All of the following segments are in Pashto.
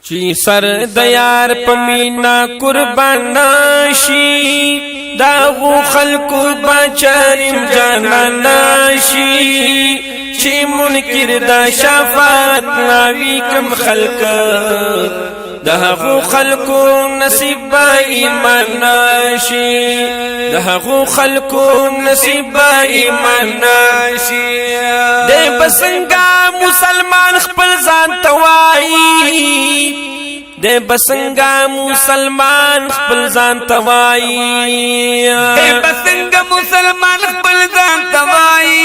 چی سر د یار پمینا قربان ناشي داغو خلقو بچاریم جانان ناشي چی منکر دا شفاعت ناوی کم خلق داغو خلقو نصیب با ایمان ناشي داغو خلقو نصیب با ایمان ناشي دے بسنگا مسلمان خپل ځان توای دے بسنگا مسلمان خپل ځان توای دے بسنگا مسلمان خپل ځان توای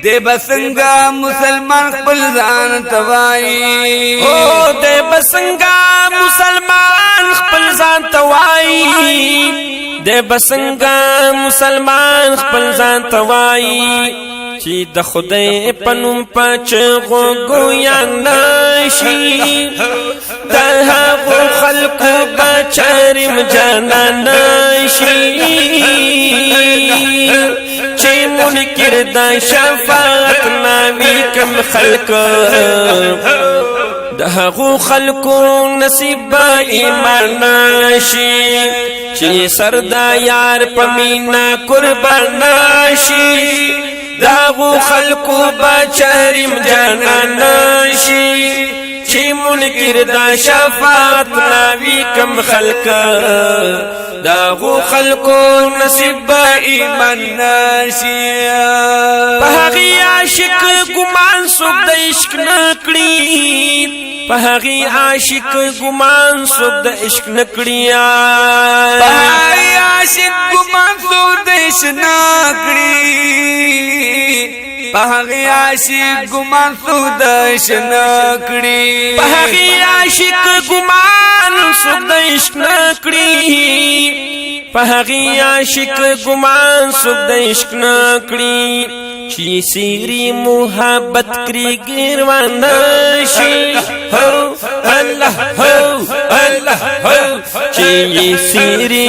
دے بسنگا مسلمان خپل ځان توای او دے بسنگا مسلمان خپل ځان توای دے بسنگا مسلمان خپل ځان توای چی د خدای پنوم پچ غویا نشي د هغو خلق بچارم جانان نشي چی منکر د شفاعت ناوی کم خلق د هغو خلقو نصیب ایمان نشي چی سر د یار پمینا قربان نشي داغو خلقو بچاریم جانان نشي چی منکر دا شفاعت ناوی کم خلق داغو خلقو نصیب با ایمان نشي پهغی عاشق گمان سوک دا عشق نکڑی پهغی عاشق گمان سوک دا عشق نکڑی پهغی عاشق گمان سوک دا عشق نکڑی پهغی عاشق گمان سوک دا عشق نکڑی پهغی عاشق گمان سوک دا عشق نکڑی پهغی عاشق گمان سوک دا عشق نکڑی چی سیری محبت کری گروان نشی ہو اللہ ہو اللہ ہو چی سیری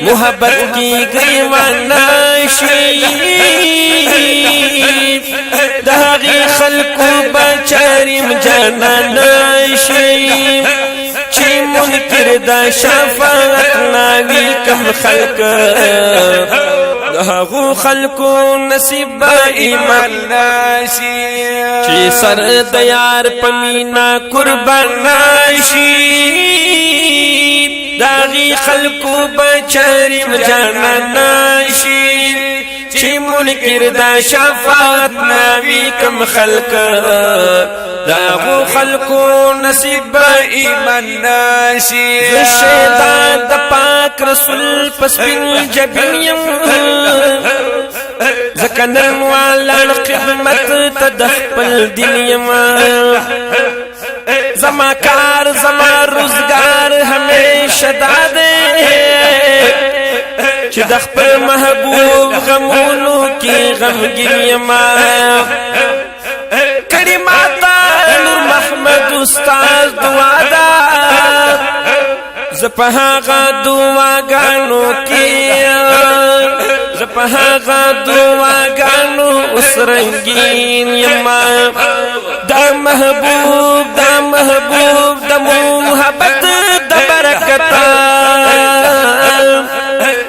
محبت کی گروان نشی داغی خلقو بچاریم جانان نشی چی منکر دا شفاعت ناوی کم خلق داغو خلقو نصیب با ایمان نشي چی سر د یار پمینا قربان نشي داغی خلقو بچاریم جانان نشي چی منکر دا شفاعت ناوی کم خلق داغو خلقو نصیب با ایمان نشي شیطان د پاک رسول پس بن جبین زکنن والا خدمت تدخل دین یما زما کار زما روزگار ہمیشہ دادے چی دخپل محبوب غمونو کی غمگین یما کڑی ماتا نور محمد استاذ دعا دا زپہاغا دعا گانو کی زپہاغا دعا گانو اس رنگین یما دا محبوب دا محبوب دا محبت دا برکتا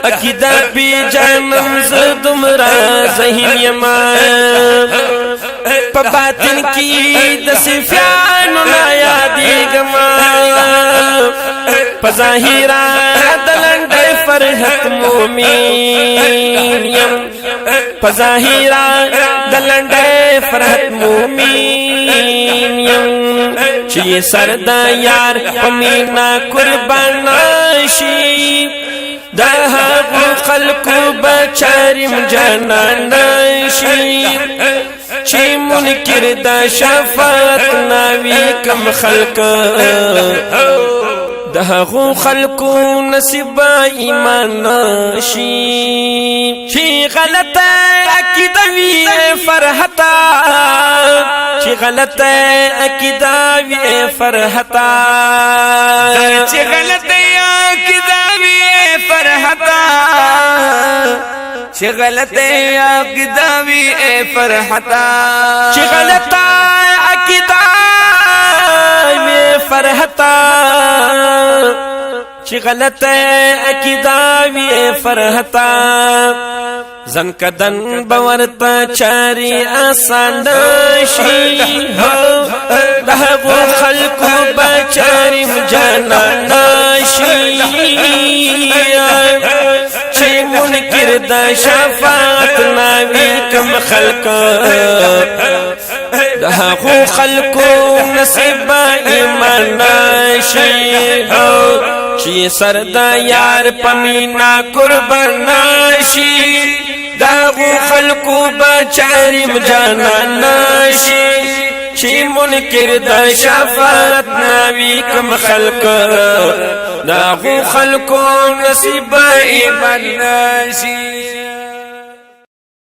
اکیدا پی جانم زدم را ذہین یما پا باطن کی دا صفیانو نا یادی گما پا ظاہرہ دلنڈ فرحت مومین یم پا ظاہرہ دلنڈ فرحت مومین یم چی سردا یار پمینا قربان نشی داغو خلقو بچاریم جانان نشی چی منکر دا شفاعت ناوی کم خلق داغو خلقو نصیب ایمان نشی چی غلط عقیدوی فرحتا چی غلط عقیدوی فرحتا چی غلط عقیدوی فرحتا چی غلط عقیدوی فرحتا چی غلط عقیدوی فرحتا چی غلط عقیداوی فرحتا زن کدن باورتا چاری آسان نشی دهو خلقو بچاریم جانا نشی چی منکر دا شفاعت ناوی کم خلق دهو خلقو نصیب ایمان نشی چی سر دا یار پمینا قربان نشی داغو خلقو بچاریم جانا نشی چی منکر دا شفاعت ناوی کم خلق داغو خلقو نصیب ایمان نشی